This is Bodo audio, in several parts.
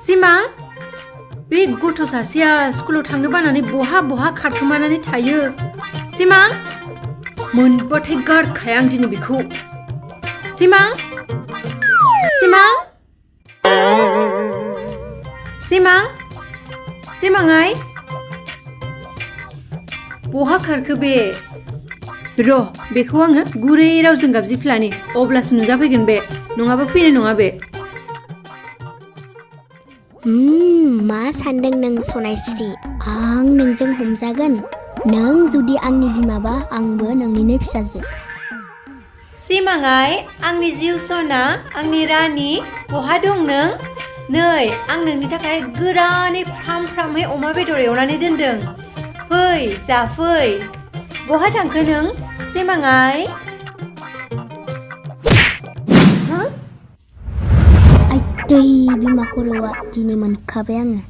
सिमां बे गथ' सासेया स्कुलाव थांनो बानानै बहा खारखोमानानै थायो सिमां मोनबाथाय गारखाया आं दिनै बेखौ सिमां सिमाङाय बहा खारखो बे र' बेखौ आङो गुरै रावजों गाबज्रिफ्लानि अब्लासो नुजाफैगोन बे नङाबा फैनाय नङा बे मा सानदों नों सनायस्रि आं नोंजों हमजागोन नों जुदि आंनि बिमाबा आंबो नोंनिनो फिसाजो सिमाङाय आंनि जिउ सना आंनि रानि बहा दं नों नै आं नोंनि थाखाय गोरानै फ्रामफ्रामहै अमा बेदर एवनानै दोनदों फै जाफै बहा थांखो नों सिमाङाय दै बिमा खर'आ दिनै मोनखाबाय आङो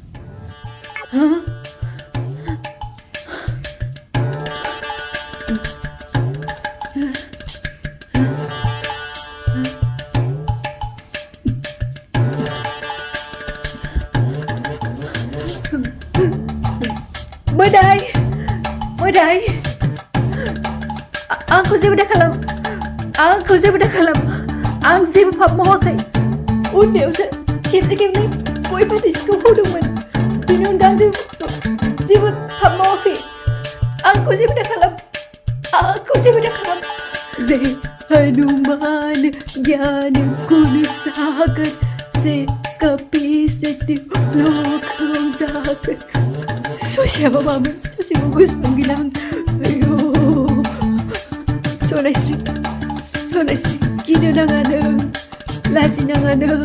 मोदाय आंखौ जेबो दाखालाम आं जेबो पाप मावाखै उन्दैयावसो खेबसे खेबनै गय फाथैसिखौ होदोंमोन बेनि अनगा आं जेबो पाप मावाखै आंखौ जेबो दाखालाम जय हनुमान ज्ञान गुण सागर जय कपीसति लोकौ जागर ससेयाबो मामोन ससेखौ गोसोआव गैला आं आयौ सनायस्रि गिनो नाङा नों लाजिनाङा नों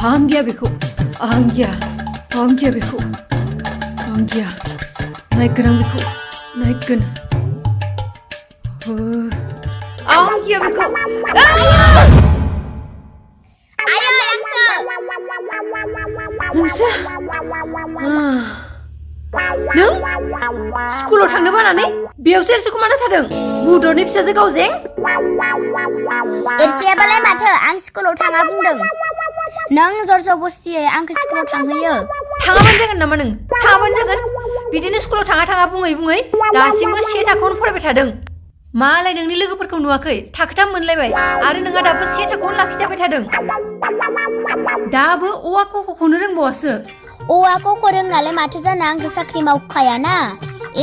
आं गिया बेखौ नायगोन आं बेखौ आं गिया बेखौ नोंसो नों स्कुलाव थांनो बानानै बेयावसो एरसोखोमाना थादों बुदरनि फिसाजो गावजें एरसेयाबालाय माथो आं स्कुलाव थाङा बुंदों नों जरजबस्तियै आंखौ स्कुलाव थांहोयो थाङाबानो जागोन नामा नों थाङाबानो जागोन बिदिनो स्कुलाव थाङा बुङै दासिमबो 1 थाखोआवनो फरायबाय थादों मालाय नोंनि लोगोफोरखौ नुवाखै थाखोथाम मोनलायबाय आरो नोंहा दाबो 1 थाखोआवनो लाखिजाबाय थादों दाबो औवा खख'खौनो रोंबावासो औवा खख' रोंनालाय माथो जानो आंथ' साख्रि मावखायाना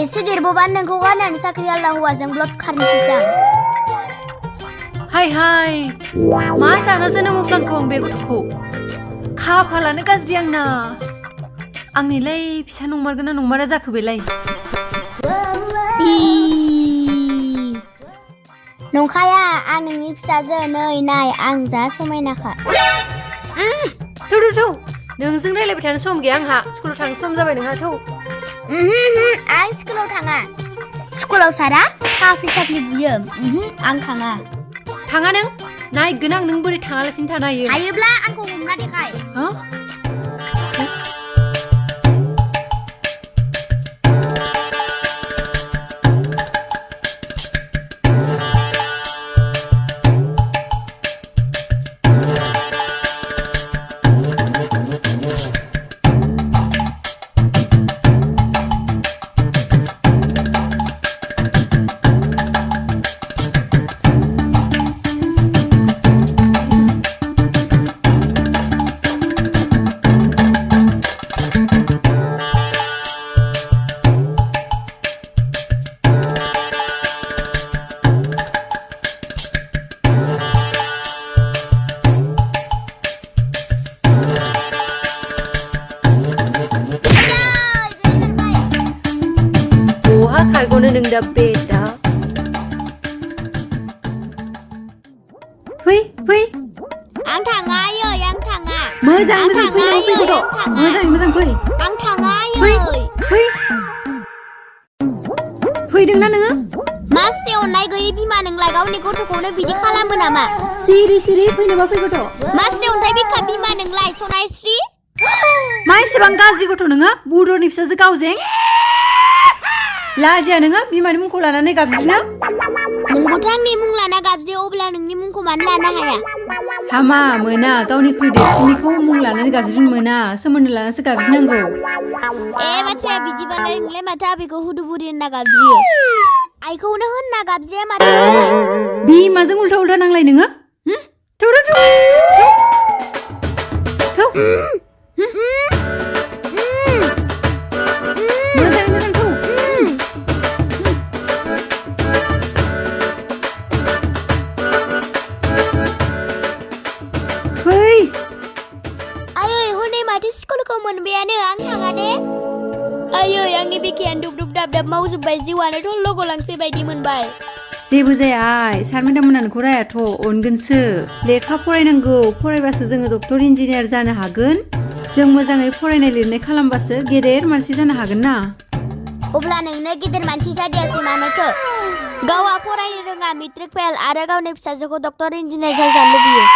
एसे देरबोबा नोंखौ गारनानै साख्रि आला हौवाजों ब्लद खारनोसै हाय मा जाना जोनोम होफ्लांखो आं बे गथ'खौ खाफालानो गाज्रि आंनिलाय फिसा नंमारगोन ना नंमारा जाखो बेलाय नंखाया आं नोंनि फिसाजो नै नाय आं जा समायनाखा थौ नोंजों रायलायबाय थानो सम गैया आंहा स्कुलाव थांनो सम जाबाय नोंहा थौ आं स्कुलाव थाङा स्कुलाव सारा थाफ्लि बुयो आं थाङा नों नायगोन आं नों बोरै थाङालासिनो थानो हायो हायोब्ला आंखौ हमना देखाय खारग'नो नों दा बेटा फै आं थाङा आं थाङा मोजां फै मोजां फै आं थाङा फैदोंना नोङो मासे अननाय गैयै बिमा नोंलाय गावनि गथ'खौनो बिदि खालामो नामा सिरि फैनोबा फै गथ' मासे अननाय बिखा बिमा नोंलाय सनायस्रि मा एसेबां गाज्रि गथ' नोङो बुदरनि फिसाजो गावजें लाजिया नोङो बिमानि मुंखौ लानानै गाबज्रिनो नोङो आंबोथ' आंनि मुं लाना गाबज्रियो अब्ला नोंनि मुंखौ मानो लानो हाया हामा मोना गावनिख्रुइ देरसिननिखौ मुं लानानै गाबज्रिनो मोना सोमोन्दो लानासो गाबज्रिनांगौ बाथ्राया बिदिबालाय नोंलाय माथो आबैखौ हुदुबुरि होनना गाबज्रियो आइखौनो होनना गाबज्रिया माथो बि माजों उल्था उल्था नांलाय नोङो थौ स्कुलखौ मोनबायानो आं थाङा दे आयै आंनि बिखायानो दुब दुब दाब दाब मावजोब्बाय जिउआनो थल्ल' गलांसै बायदि मोनबाय जेबो जाया आइ सार मेडाममोना नोंखौ रायाथ' अनगोनसो लेखा फरायनांगौ फरायबासो जोङो डक्टर इन्जिनियार जानो हागोन जों मोजाङै फरायनाय लिरनाय खालामबासो गेदेर मानसि जानो हागोन ना अब्ला नोंनो गेदेर मानसि जादियासै मानोथो गावहा फरायनो रोङा मेट्रिक फेल आरो गावनि फिसाजोखौ डक्टर इन्जिनियार जाजानो लुबैयो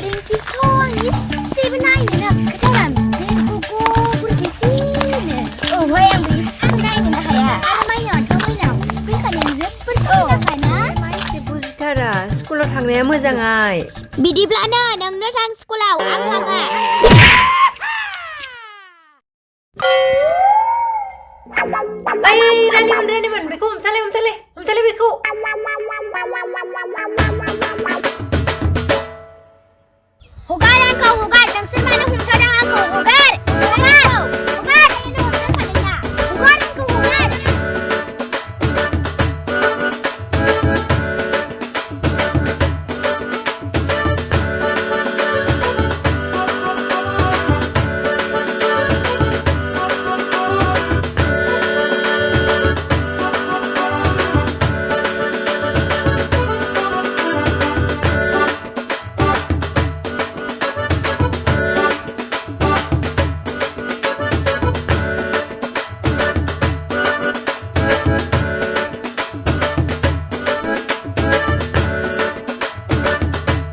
रिंकिखौ आं इसेबो नायनोनो खोनादों बे गग'फोरखौनो औहाय आंबो इसेबो नायनोनो हाया आरो माइनावथ' माइनाव फैखानाया जोबोद मोजांखाना मानसि बुजिथारा स्कुलाव थांनाया मोजाङाय बिदिब्लानो नोंनो थां स्कुलाव आं थाङा रानिमोन बेखौ हमथालाय बेखौ